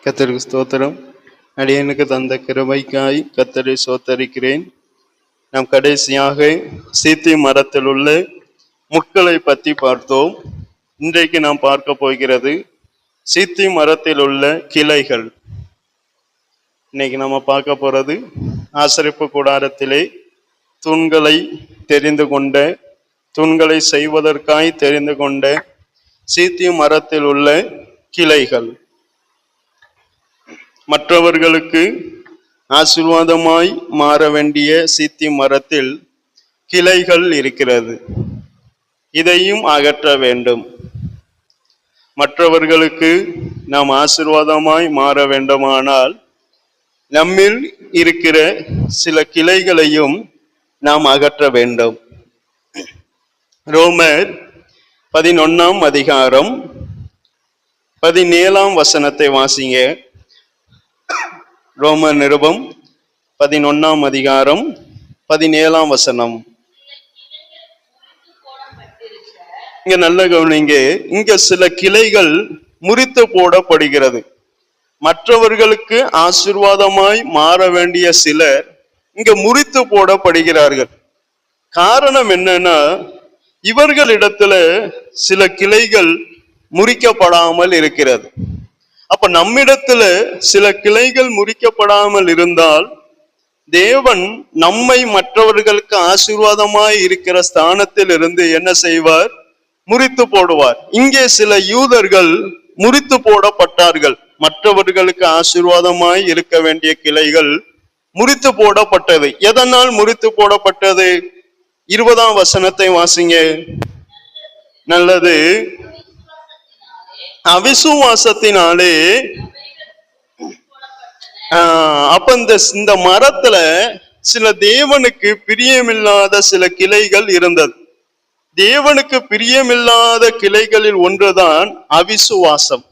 கர்த்தருக்கு ஸ்தோத்திரம். அடியனுக்கு தந்த கிருபைக்காய் கர்த்தரை ஸ்தோத்தரிக்கிறேன். நாம் கடைசியாக சீத்தி மரத்தில் உள்ள முட்களை பற்றி பார்த்தோம். இன்றைக்கு நாம் பார்க்க போகிறது சீத்தி மரத்தில் உள்ள கிளைகள். இன்னைக்கு நம்ம பார்க்க போறது ஆசரிப்பு கூடாரத்திலே தூண்களை தெரிந்து கொண்ட, தூண்களை செய்வதற்காய் தெரிந்து கொண்ட சீத்தி மரத்தில் உள்ள கிளைகள். மற்றவர்களுக்கு ஆசீர்வாதமாய் மாற வேண்டிய சீத்தி மரத்தில் கிளைகள் இருக்கிறது. இதையும் அகற்ற வேண்டும். மற்றவர்களுக்கு நாம் ஆசீர்வாதமாய் மாற வேண்டுமானால் நம்மில் இருக்கிற சில கிளைகளையும் நாம் அகற்ற வேண்டும். ரோமர் 11 அதிகாரம் 17 வாசிங்க. ரோமர் நிருபம் 11 அதிகாரம் 17. இங்க நல்ல கவனிங்க. இங்க சில கிளைகள் முறித்து போடப்படுகிறது. மற்றவர்களுக்கு ஆசீர்வாதமாய் மாற வேண்டிய சிலர் இங்க முறித்து போடப்படுகிறார்கள். காரணம் என்னன்னா, இவர்களிடத்துல சில கிளைகள் முறிக்கப்படாமல் இருக்கிறது. அப்ப நம்மிடத்துல சில கிளைகள் முறிக்கப்படாமல் இருந்தால் தேவன் நம்மை மற்றவர்களுக்கு ஆசீர்வாதமாய் இருக்கிற ஸ்தானத்தில் இருந்து என்ன செய்வார்? முறித்து போடுவார். இங்கே சில யூதர்கள் முறித்து போடப்பட்டார்கள். மற்றவர்களுக்கு ஆசீர்வாதமாய் இருக்க வேண்டிய கிளைகள் முறித்து போடப்பட்டது. எதனால் முறித்து போடப்பட்டது? 20 வாசிங்க. நல்லது. அவிசுவாசத்தினாலே. அப்ப இந்த மரத்துல சில தேவனுக்கு பிரியமில்லாத சில கிளைகள் இருந்தது. தேவனுக்கு பிரியமில்லாத கிளைகளில் ஒன்றுதான் அவிசுவாசம்.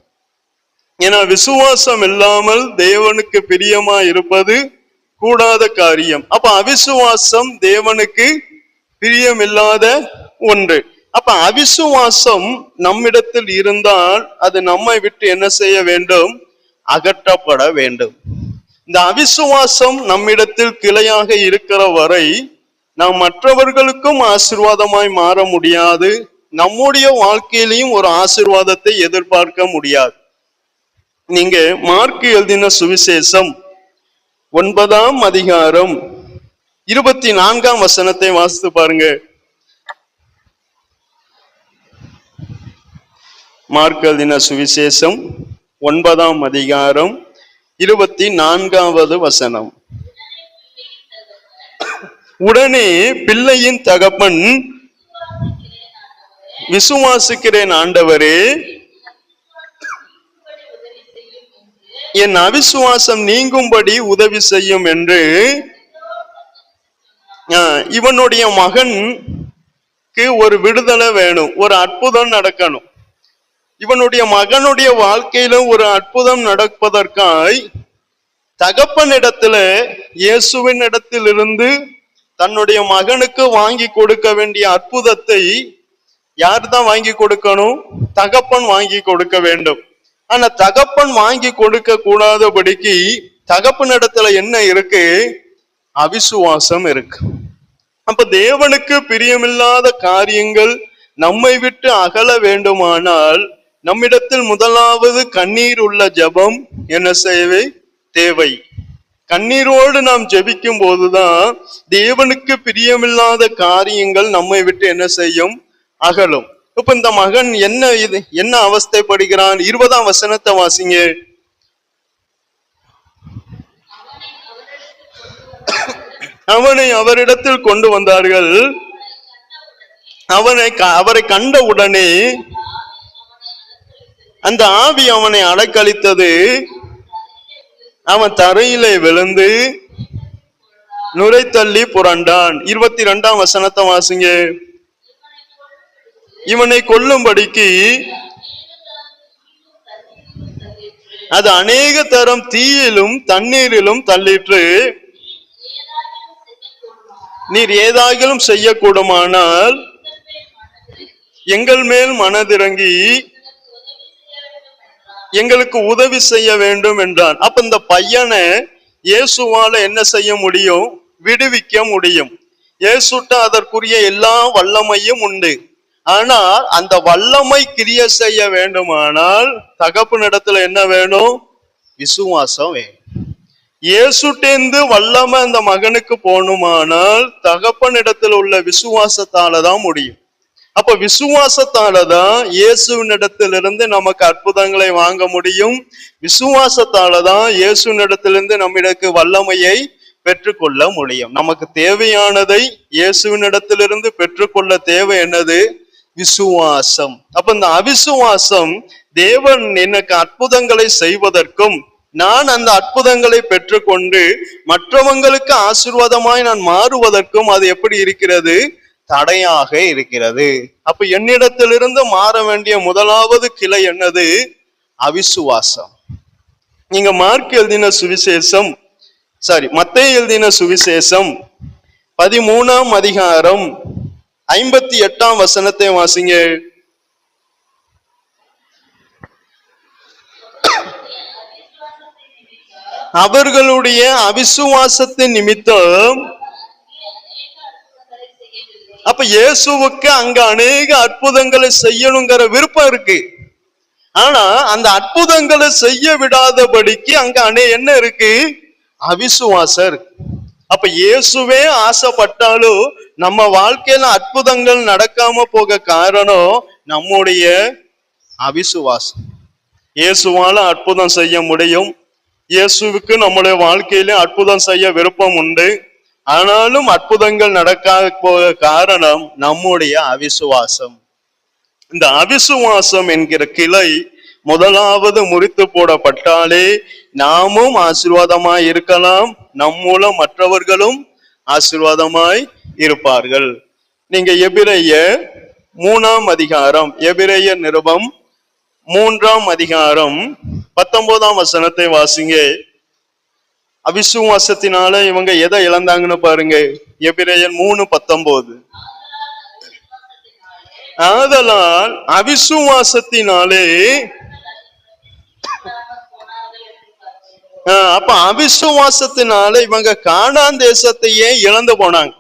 ஏன்னா விசுவாசம் இல்லாமல் தேவனுக்கு பிரியமா இருப்பது கூடாத காரியம். அப்ப அவிசுவாசம் தேவனுக்கு பிரியமில்லாத ஒன்று. அப்ப அவிசுவாசம் நம்மிடத்தில் இருந்தால் அது நம்மை விட்டு என்ன செய்ய வேண்டும்? அகற்றப்பட வேண்டும். இந்த அவிசுவாசம் நம்மிடத்தில் கிளையாக இருக்கிற வரை நாம் மற்றவர்களுக்கும் ஆசீர்வாதமாய் மாற முடியாது. நம்முடைய வாழ்க்கையிலையும் ஒரு ஆசீர்வாதத்தை எதிர்பார்க்க முடியாது. நீங்க மார்க்கு எழுதின சுவிசேஷம் 9 அதிகாரம் 24 வாசித்து பாருங்க. மார்க்கு எழுதின சுவிசேஷம் 9 அதிகாரம் 24. உடனே பிள்ளையின் தகப்பன், விசுவாசிக்கிறேன் ஆண்டவரே, என் அவிசுவாசம் நீங்கும்படி உதவி செய்யும் என்று இவனுடைய மகனுக்கு ஒரு விடுதலை வேணும், ஒரு அற்புதம் நடக்கணும். இவனுடைய மகனுடைய வாழ்க்கையில ஒரு அற்புதம் நடப்பதற்காய் தகப்பனிடத்துல, இயேசுவின் இடத்திலிருந்து தன்னுடைய மகனுக்கு வாங்கி கொடுக்க வேண்டிய அற்புதத்தை யார் தான் வாங்கி கொடுக்கணும்? தகப்பன் வாங்கி கொடுக்க வேண்டும். ஆனா தகப்பன் வாங்கி கொடுக்க கூடாதபடிக்கு தகப்பனிடத்துல என்ன இருக்கு? அவிசுவாசம் இருக்கு. அப்ப தேவனுக்கு பிரியமில்லாத காரியங்கள் நம்மை விட்டு அகல வேண்டுமானால் நம்மிடத்தில் முதலாவது கண்ணீர் உள்ள ஜெபம் என்ன செய்வே தேவை. கண்ணீரோடு நாம் ஜெபிக்கும் போதுதான் தேவனுக்கு பிரியமில்லாத காரியங்கள் நம்மை விட்டு என்ன செய்யும்? அகலும். இப்ப இந்த மகன் என்ன அவஸ்தைப்படுகிறான்? 20 வாசிங்க. அவனை அவரிடத்தில் கொண்டு வந்தார்கள். அவரை கண்ட உடனே அந்த ஆவி அவனை அலைக்கழித்தது. அவன் தரையிலே விழுந்து நுரை தள்ளி புரண்டான். 22 வாசிங்க. இவனை கொல்லும்படிக்கு அது அநேக தரம் தீயிலும் தண்ணீரிலும் தள்ளிற்று. நீர் ஏதாகிலும் செய்யக்கூடுமானால் எங்கள் மேல் மனதிறங்கி எங்களுக்கு உதவி செய்ய வேண்டும் என்றான். அப்ப இந்த பையனை இயேசுவால என்ன செய்ய முடியும்? விடுவிக்க முடியும். இயேசுட்ட அதற்குரிய எல்லா வல்லமையும் உண்டு. ஆனால் அந்த வல்லமை கிரிய செய்ய வேண்டுமானால் தகப்பனிடத்துல என்ன வேணும்? விசுவாசம் வேணும். இயேசுட்டேந்து வல்லமை அந்த மகனுக்கு போகணுமானால் தகப்பனிடத்தில் உள்ள விசுவாசத்தாலதான் முடியும். அப்ப விசுவாசத்தாலதான் இயேசுவினிடத்திலிருந்து நமக்கு அற்புதங்களை வாங்க முடியும். விசுவாசத்தாலதான் இயேசுவினிடத்திலிருந்து நம்மிடக்கு வல்லமையை பெற்றுக்கொள்ள முடியும். நமக்கு தேவையானதை இயேசுவினிடத்திலிருந்து பெற்றுக்கொள்ள தேவை என்னது? விசுவாசம். அப்ப இந்த அவிசுவாசம் தேவன் எனக்கு அற்புதங்களை செய்வதற்கும் நான் அந்த அற்புதங்களை பெற்றுக்கொண்டு மற்றவங்களுக்கு ஆசீர்வாதமாய் நான் மாறுவதற்கும் அது எப்படி இருக்கிறது? தடையாக இருக்கிறது. அப்ப என்னிடத்திலிருந்து மாற வேண்டிய முதலாவது கிளை என்னது? அவிசுவாசம். நீங்க மார்க் எழுதின சுவிசேஷம், மத்தேயு எழுதின சுவிசேஷம் 13ஆம் அதிகாரம் 58ஆம் வசனத்தை வாசிங்க. அவர்களுடைய அவிசுவாசத்தின் நிமித்தம். அப்ப இயேசுவுக்கு அங்க அநேக அற்புதங்களை செய்யணுங்கிற விருப்பம் இருக்கு. ஆனா அந்த அற்புதங்களை செய்ய விடாதபடிக்கு அங்க என்ன இருக்கு? அவிசுவாசம் இருக்கு. அப்ப இயேசுவே ஆசைப்பட்டாலும் நம்ம வாழ்க்கையில அற்புதங்கள் நடக்காம போக காரணம் நம்முடைய அவிசுவாசம். இயேசுவால அற்புதம் செய்ய முடியும். இயேசுவுக்கு நம்முடைய வாழ்க்கையில அற்புதம் செய்ய விருப்பம் உண்டு. ஆனாலும் அற்புதங்கள் நடக்காத போக காரணம் நம்முடைய அவிசுவாசம். இந்த அவிசுவாசம் என்கிற கிளை முதலாவது முறித்து போடப்பட்டாலே நாமும் ஆசீர்வாதமாய் இருக்கலாம், நம் மூலம் மற்றவர்களும் ஆசீர்வாதமாய் இருப்பார்கள். நீங்க எபிரேயர் 3ஆம் அதிகாரம், எபிரேயர் நிருபம் 3ஆம் அதிகாரம் 19ஆம் வசனத்தை வாசிங்க. அவிசுவாசத்தினால இவங்க எதை இழந்தாங்கன்னு பாருங்க. எபிரேயர் 3:19. ஆதலால் அவிசுவாசத்தினாலே. அப்ப அவிசுவாசத்தினால இவங்க கானான் தேசத்தையே இழந்து போனாங்க.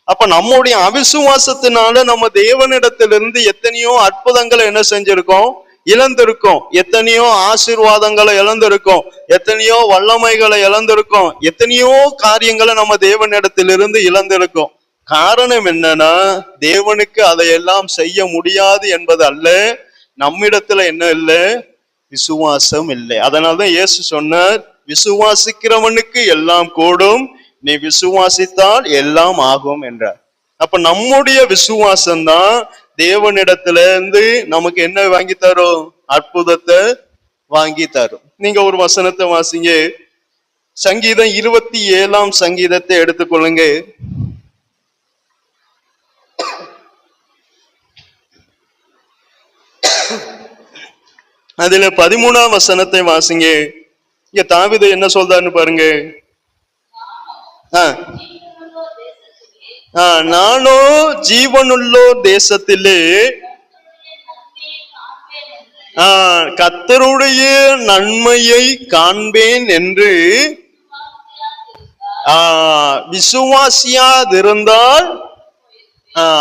அப்ப நம்முடைய அவிசுவாசத்தினால நம்ம தேவனிடத்திலிருந்து எத்தனையோ அற்புதங்களை என்ன செஞ்சிருக்கோம்? இழந்திருக்கோம். எத்தனையோ ஆசீர்வாதங்களை இழந்திருக்கோம், எத்தனையோ வல்லமைகளை இழந்திருக்கோம், எத்தனையோ காரியங்களை நம்ம தேவனிடத்திலிருந்து இழந்திருக்கோம். காரணம் என்னன்னா தேவனுக்கு அதையெல்லாம் செய்ய முடியாது என்பது அல்ல, நம்மிடத்துல என்ன இல்லை? விசுவாசம் இல்லை. அதனால்தான் இயேசு சொன்னார், விசுவாசிக்கிறவனுக்கு எல்லாம் கூடும், நீ விசுவாசித்தால் எல்லாம் ஆகும் என்றார். அப்ப நம்முடைய விசுவாசம்தான் தேவனிடத்துல இருந்து நமக்கு என்ன வாங்கி தரும்? அற்புதத்தை வாங்கி தரும். நீங்க ஒரு வசனத்தை வாசிங்க. சங்கீதம் 27ஆம் சங்கீதத்தை எடுத்துக்கொள்ளுங்க. அதுல 13ஆம் வசனத்தை வாசிங்க. இங்க தாவீது என்ன சொல்றாருன்னு பாருங்க. நானோ ஜீவனுள்ளோ தேசத்திலே கர்த்தருடைய நன்மையை காண்பேன் என்று விசுவாசியாதிருந்தால்.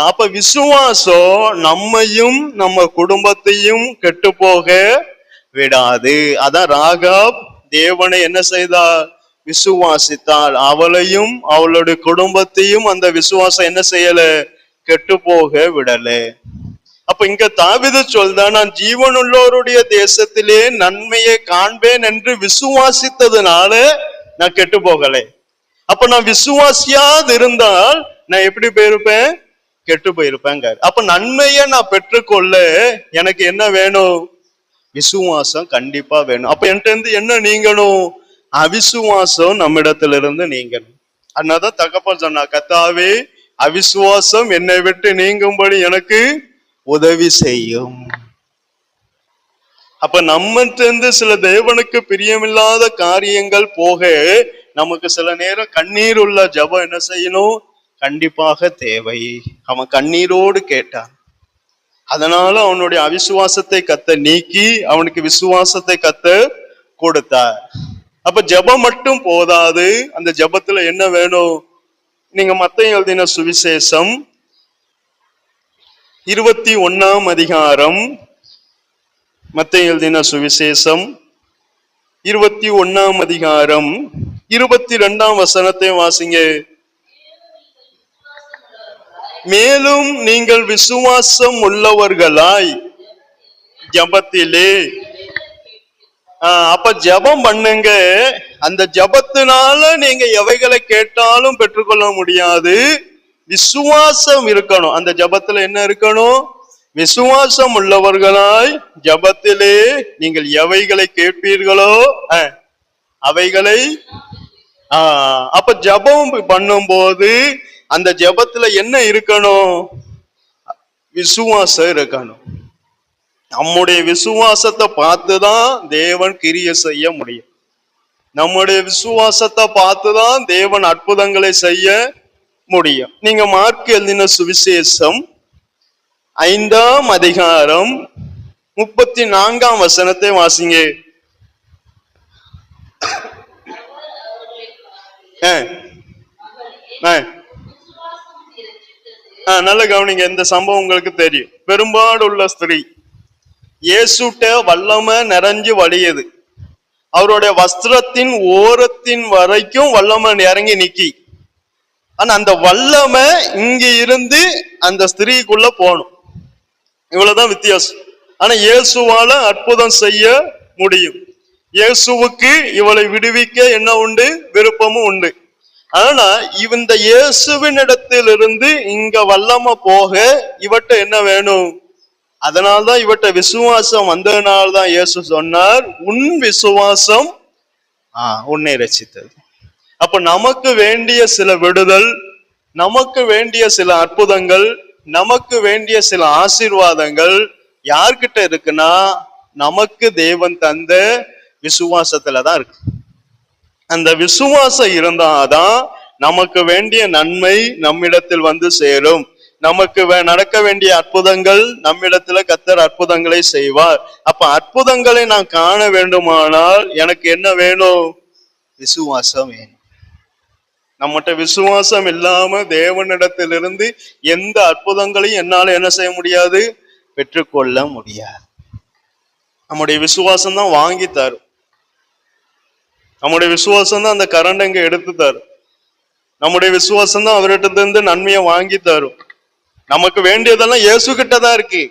அப்ப விசுவாசம் நம்மையும் நம்ம குடும்பத்தையும் கெட்டு போக விடாது. அதான் ராகாப் தேவனை என்ன செய்தார்? விசுவாசித்தாள். அவளையும் அவளுடைய குடும்பத்தையும் அந்த விசுவாசம் என்ன செய்யல? கெட்டு போக விடல. அப்ப இங்க தாவீது சொல்றா, நான் ஜீவனுள்ளோருடைய தேசத்திலே நன்மையை காண்பேன் என்று விசுவாசித்ததுனால நான் கெட்டு போகல. அப்ப நான் விசுவாசியாது இருந்தால் நான் எப்படி போயிருப்பேன்? கெட்டு போயிருப்பேங்க. அப்ப நன்மையை நான் பெற்றுக்கொள்ள எனக்கு என்ன வேணும்? விசுவாசம் கண்டிப்பா வேணும். அப்ப என்கிட்ட இருந்து என்ன நீங்கணும்? அவிசுவாசம் நம்மிடத்திலிருந்து நீங்கணும். அதனாலதான் தகப்பன் சொன்னா, கர்த்தாவே அவிசுவாசம் என்னை விட்டு நீங்கும்படி எனக்கு உதவி செய்யும். அப்ப நம்மகிட்ட இருந்து சில தேவனுக்கு பிரியமில்லாத காரியங்கள் போக நமக்கு சில நேரம் கண்ணீர் உள்ள ஜெபம் என்ன செய்யணும்? கண்டிப்பாக தேவை. அவன் கண்ணீரோடு கேட்டான். அதனால அவனுடைய அவிசுவாசத்தை கத்த நீக்கி அவனுக்கு விசுவாசத்தை கத்த கொடுத்தார். அப்ப ஜெபம் மட்டும் போதாது, அந்த ஜெபத்துல என்ன வேணும்? நீங்க மத்தேயு எழுதின சுவிசேஷம் 21 அதிகாரம், மத்தேயு எழுதின சுவிசேஷம் 21 அதிகாரம் 22 வசனத்தை வாசிங்க. மேலும் நீங்கள் விசுவாசம் உள்ளவர்களாய் ஜெபத்திலே. அப்ப ஜெபம் பண்ணுங்க. அந்த ஜெபத்தினால நீங்க எவைகளை கேட்டாலும் பெற்றுக்கொள்ள முடியாது. விசுவாசம் இருக்கணும். அந்த ஜெபத்துல என்ன இருக்கணும்? விசுவாசம் உள்ளவர்களாய் ஜெபத்திலே நீங்கள் எவைகளை கேட்பீர்களோ அவைகளை. அப்ப ஜெபம் பண்ணும்போது அந்த ஜெபத்துல என்ன இருக்கணும்? விசுவாசம் இருக்கணும். நம்முடைய விசுவாசத்தை பார்த்துதான் தேவன் கிரியை செய்ய முடியும். நம்முடைய விசுவாசத்தை பார்த்துதான் தேவன் அற்புதங்களை செய்ய முடியும். நீங்க மார்க் எழுதின சுவிசேஷம் 5 அதிகாரம் 34 வசனத்தை வாசிங்க. நல்ல கவனிங்க. இந்த சம்பவம் உங்களுக்கு தெரியும். பெரும்பாடுள்ள ஸ்திரீ இயேசுட்ட வல்லமை நிறைஞ்சு வழியுது. அவருடைய வஸ்திரத்தின் ஓரத்தின் வரைக்கும் வல்லமை இறங்கி நிக்கி. ஆனா அந்த வல்லமை இங்க இருந்து அந்த ஸ்திரீக்குள்ள போகணும். இவ்வளவுதான் வித்தியாசம். ஆனா இயேசுவால அற்புதம் செய்ய முடியும். இயேசுவுக்கு இவளை விடுவிக்க என்ன உண்டு? விருப்பமும் உண்டு. ஆனா இந்த இயேசுவின் இடத்திலிருந்து இங்க வல்லமை போக இவட்ட என்ன வேணும்? அதனால்தான் இவட்ட விசுவாசம் வந்ததுனால்தான் இயேசு சொன்னார், உன் விசுவாசம் உன்னை ரட்சித்தது. அப்ப நமக்கு வேண்டிய சில விடுதல், நமக்கு வேண்டிய சில அற்புதங்கள், நமக்கு வேண்டிய சில ஆசீர்வாதங்கள் யார்கிட்ட இருக்குன்னா நமக்கு தேவன் தந்த விசுவாசத்துலதான் இருக்கு. அந்த விசுவாசம் இருந்தாதான் நமக்கு வேண்டிய நன்மை நம்மிடத்தில் வந்து சேரும். நமக்கு நடக்க வேண்டிய அற்புதங்கள் நம்மிடத்துல கர்த்தர் அற்புதங்களை செய்வார். அப்ப அற்புதங்களை நான் காண வேண்டுமானால் எனக்கு என்ன வேணும்? விசுவாசம் வேணும். நம்மகிட்ட விசுவாசம் இல்லாம தேவனிடத்திலிருந்து எந்த அற்புதங்களையும் என்னால என்ன செய்ய முடியாது? பெற்றுக்கொள்ள முடியாது. நம்முடைய விசுவாசம் தான் வாங்கி தரும். நம்முடைய விசுவாசம் தான் அந்த கரண்டங்க எடுத்து தரும். நம்முடைய விசுவாசம் தான் அவர்கிட்ட இருந்து நன்மையை வாங்கி தரும். நமக்கு வேண்டியதெல்லாம் இயேசு கிட்ட தான் இருக்கு.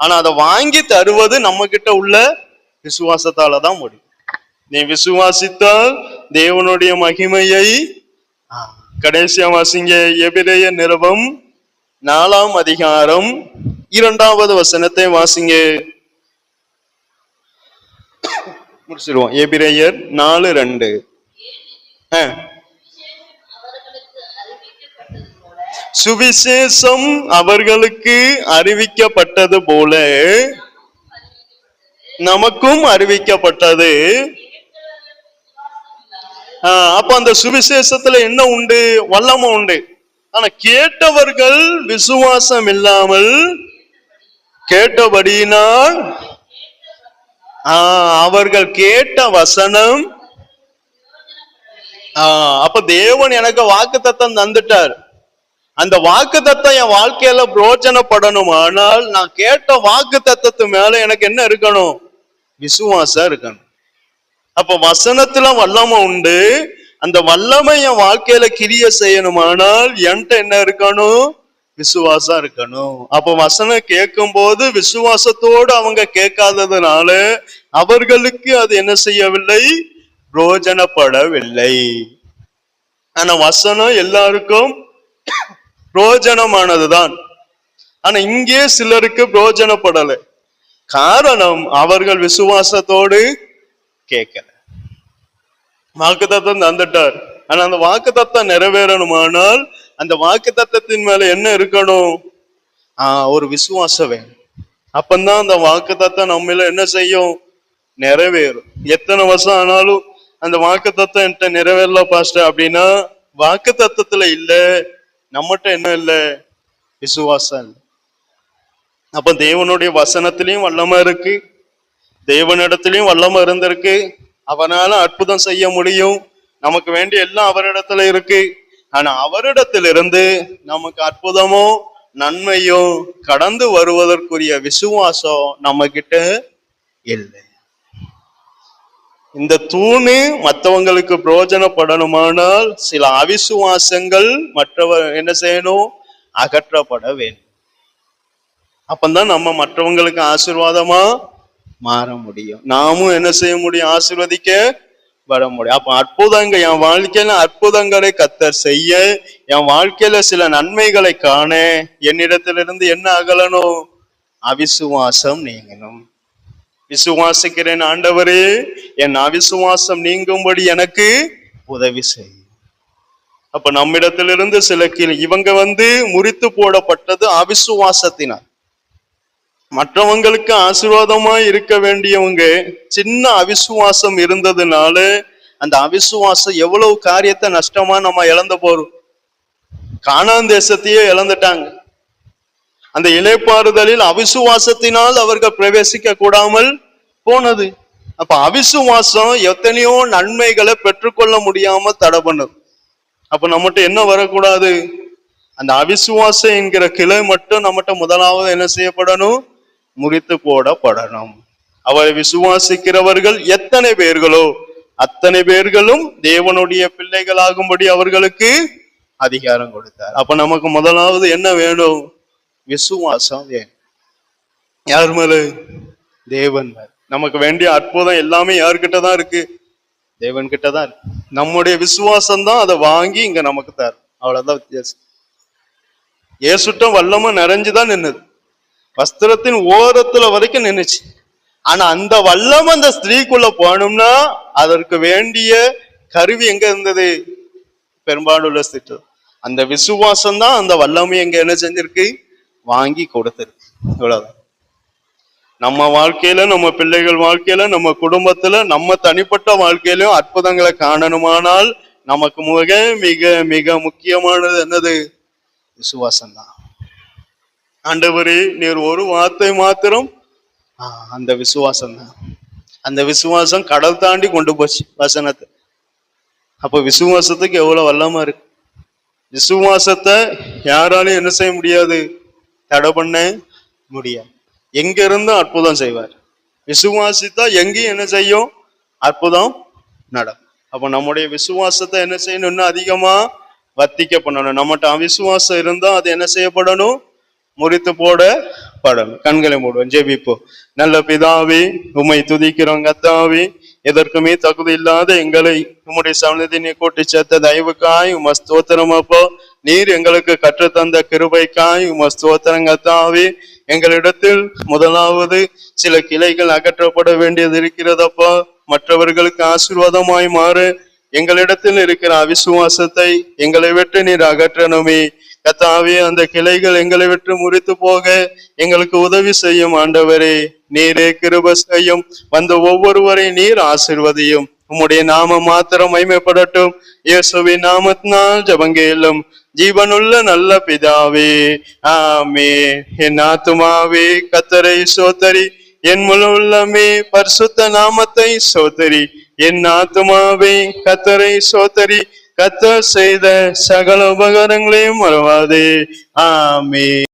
ஆனா அதை வாங்கி தருவது நம்ம கிட்ட உள்ள விசுவாசத்தால தான் முடியும். நீ விசுவாசித்தால் தேவனுடைய மகிமையை. கடைசியா வாசிங்க எபிரேயர் நிருபம் 4 அதிகாரம் 2வது வசனத்தை வாசிங்க. முடிச்சிருவோம். எபிரேயர் 4:2. சுவிசேஷம் அவர்களுக்கு அறிவிக்கப்பட்டது போல நமக்கும் அறிவிக்கப்பட்டது. அப்ப அந்த சுவிசேஷத்துல என்ன உண்டு? வல்லமை உண்டு. ஆனா கேட்டவர்கள் விசுவாசம் இல்லாமல் கேட்டபடியினால் அவர்கள் கேட்ட வசனம். அப்ப தேவன் எனக்கு வாக்குத்தத்தம் தந்துட்டார். அந்த வாக்குத்தத்தம் என் வாழ்க்கையில பிரயோஜனப்படணும். ஆனால் நான் கேட்ட வாக்குத்தத்தத்து மேல எனக்கு என்ன இருக்கணும்? விசுவாசம் இருக்கணும். அப்ப வசனத்துல வல்லமை உண்டு. அந்த வல்லமை என் வாழ்க்கையில கிரியை செய்யணுமானால் என்கிட்ட என்ன இருக்கணும்? விசுவாசம் இருக்கணும். அப்ப வசனம் கேட்கும் போது விசுவாசத்தோடு அவங்க கேட்காததுனால அவர்களுக்கு அது என்ன செய்யவில்லை? பிரயோஜனப்படவில்லை. ஆனா வசனம் எல்லாருக்கும் பிரயோஜனமானதுதான். ஆனா இங்கே சிலருக்கு பிரயோஜனப்படல. காரணம் அவர்கள் விசுவாசத்தோடு கேட்கல. வாக்குத்தத்தம் தந்துட்டார். ஆனா அந்த வாக்குத்தத்தம் நிறைவேறணுமானால் அந்த வாக்குத்தத்தத்தின் மேல என்ன இருக்கணும்? ஒரு விசுவாசம் வேணும். அப்பந்தான் அந்த வாக்குத்தத்தம் நம்மள என்ன செய்யும்? நிறைவேறும். எத்தனை வருஷம் ஆனாலும் அந்த வாக்குத்தத்தம் என்கிட்ட நிறைவேறல பாஸ்டர் அப்படின்னா வாக்குத்தத்தத்துல இல்ல, நம்மகிட்ட என்ன இல்ல? விசுவாசம் இல்லை. அப்ப தேவனுடைய வசனத்திலையும் வல்லமை இருக்கு, தேவனிடத்திலையும் வல்லமை இருந்திருக்கு. அவனால அற்புதம் செய்ய முடியும். நமக்கு வேண்டிய எல்லாம் அவரிடத்துல இருக்கு. ஆனா அவரிடத்திலிருந்து நமக்கு அற்புதமோ நன்மையோ கடந்து வருவதற்குரிய விசுவாசம் நம்ம கிட்ட இல்லை. இந்த தூணு மற்றவங்களுக்கு பிரயோஜனப்படணுமானால் சில அவிசுவாசங்கள் மற்றவர் என்ன செய்யணும், அகற்றப்பட வேண்டும். அப்பந்தான் நம்ம மற்றவங்களுக்கு ஆசீர்வாதமா மாற முடியும். நாமும் என்ன செய்ய முடியும், ஆசீர்வதிக்க வர முடியும். அப்ப அற்புதங்கள் என் வாழ்க்கையில அற்புதங்களை கர்த்தர் செய்ய, என் வாழ்க்கையில சில நன்மைகளை காண என்னிடத்திலிருந்து என்ன அகலணும், அவிசுவாசம் நீங்கணும். விசுவாசிக்கிறேன் ஆண்டவரே, என் அவிசுவாசம் நீங்கும்படி எனக்கு உதவி செய்யும். அப்ப நம்மிடத்திலிருந்து சில இவங்க முறித்து போடப்பட்டது அவிசுவாசத்தினால். மற்றவங்களுக்கு ஆசீர்வாதமா இருக்க வேண்டியவங்க சின்ன அவிசுவாசம் இருந்ததுனால அந்த அவிசுவாசம் எவ்வளவு காரியத்தை நஷ்டமா நம்ம இழந்து போறோம். கானான் தேசத்தையே இழந்துட்டாங்க. அந்த இளைப்பாறுதலில் அவிசுவாசத்தினால் அவர்கள் பிரவேசிக்க கூடாமல் போனது. அப்ப அவிசுவாசம் எத்தனையோ நன்மைகளை பெற்றுக்கொள்ள முடியாம தடை பண்ணுது. அப்ப நம்மகிட்ட என்ன வரக்கூடாது, அந்த அவிசுவாசம் என்கிற கிளை மட்டும் நம்மகிட்ட முதலாவது என்ன செய்யப்படணும், முறித்து போடப்படணும். அவரை விசுவாசிக்கிறவர்கள் எத்தனை பேர்களோ அத்தனை பேர்களும் தேவனுடைய பிள்ளைகளாகும்படி அவர்களுக்கு அதிகாரம் கொடுத்தார். அப்ப நமக்கு முதலாவது என்ன வேணும், விசுவாசம் வேணும். யார் மேல, தேவன் மேல. நமக்கு வேண்டிய அற்புதம் எல்லாமே யார்கிட்ட தான் இருக்கு, தேவன் கிட்ட தான் இருக்கு. நம்முடைய விசுவாசம் தான் அதை வாங்கி இங்க நமக்கு தரும். அவ்வளவுதான் வித்தியாசம். ஏசுட்டம் வல்லமா நிறைஞ்சுதான் நின்னுது, வஸ்திரத்தின் ஓரத்துல வரைக்கும் நின்னுச்சு. ஆனா அந்த வல்லம் அந்த ஸ்திரீக்குள்ள போகணும்னா அதற்கு வேண்டிய கருவி எங்க இருந்தது, பெரும்பாலுள்ள ஸ்திரீ. அந்த விசுவாசம் தான் அந்த வல்லமை எங்க என்ன செஞ்சிருக்கு, வாங்கி கொடுத்திருக்கு. இவ்வளவுதான். நம்ம வாழ்க்கையில, நம்ம பிள்ளைகள் வாழ்க்கையில, நம்ம குடும்பத்துல, நம்ம தனிப்பட்ட வாழ்க்கையிலும் அற்புதங்களை காணணுமானால் நமக்கு மிக மிக மிக முக்கியமானது என்னது, விசுவாசம் தான். ஆண்டவரே நீர் ஒரு வார்த்தை மாத்திரம், அந்த விசுவாசம் தான். அந்த விசுவாசம் கடல் தாண்டி கொண்டு போச்சு வசனத்தை. அப்ப விசுவாசத்துக்கு எவ்வளவு வல்லமா இருக்கு. விசுவாசத்தை யாராலையும் என்ன செய்ய முடியாது, தடை பண்ண முடியாது. எங்க இருந்தும் அற்புதம் செய்வார். விசுவாசித்தா எங்கேயும் என்ன செய்யும், அற்புதம் நடக்கும். அப்ப நம்முடைய விசுவாசத்தை என்ன செய்யணும், இன்னும் அதிகமா வர்த்திக்க பண்ணணும். நம்மகிட்ட அவிசுவாசம் இருந்தா அது என்ன செய்யப்படணும், முறித்து போடப்படணும். கண்களை மூடுவோம், ஜெபிப்போம். நல்ல பிதாவே, உம்மை துதிக்கிறோம் கர்த்தாவே. எதற்குமே தகுதி இல்லாத எங்களை உம்முடைய சமூகத்தினை கூட்டி சேர்த்த தயவுக்காய் உம ஸ்தோத்திரம். அப்போ நீர் எங்களுக்கு கற்றுத்தந்த கிருபைக்காய் உம ஸ்தோத்திரம் கர்த்தாவே. எங்களிடத்தில் முதலாவது சில கிளைகள் அகற்றப்பட வேண்டியது இருக்கிறதப்பா. மற்றவர்களுக்கு ஆசீர்வாதமாய் மாற எங்களிடத்தில் இருக்கிற அவிசுவாசத்தை எங்களை விட்டு நீர் அகற்றணுமே கர்த்தாவே. அந்த கிளைகள் எங்களை விட்டு முறித்து போக எங்களுக்கு உதவி செய்யும் ஆண்டவரே. நீரே கிருபை செய்யும். வந்த ஒவ்வொருவரை நீர் ஆசீர்வதியும். உம்முடைய நாம மாத்திரம் மகிமைப்படட்டும். இயேசுவின் நாமத்தினால் ஜெபங்கேளும் ஜீவனுள்ள நல்ல பிதாவே, ஆமென். என் ஆத்துமாவே கர்த்தரை சோத்தரி, என் முழு உள்ளமே பரிசுத்த நாமத்தை சோத்தரி. என் ஆத்துமாவே கர்த்தரை சோத்தரி, கர்த்தர் செய்த சகல உபகாரங்களையும் மறவாதே. ஆமென்.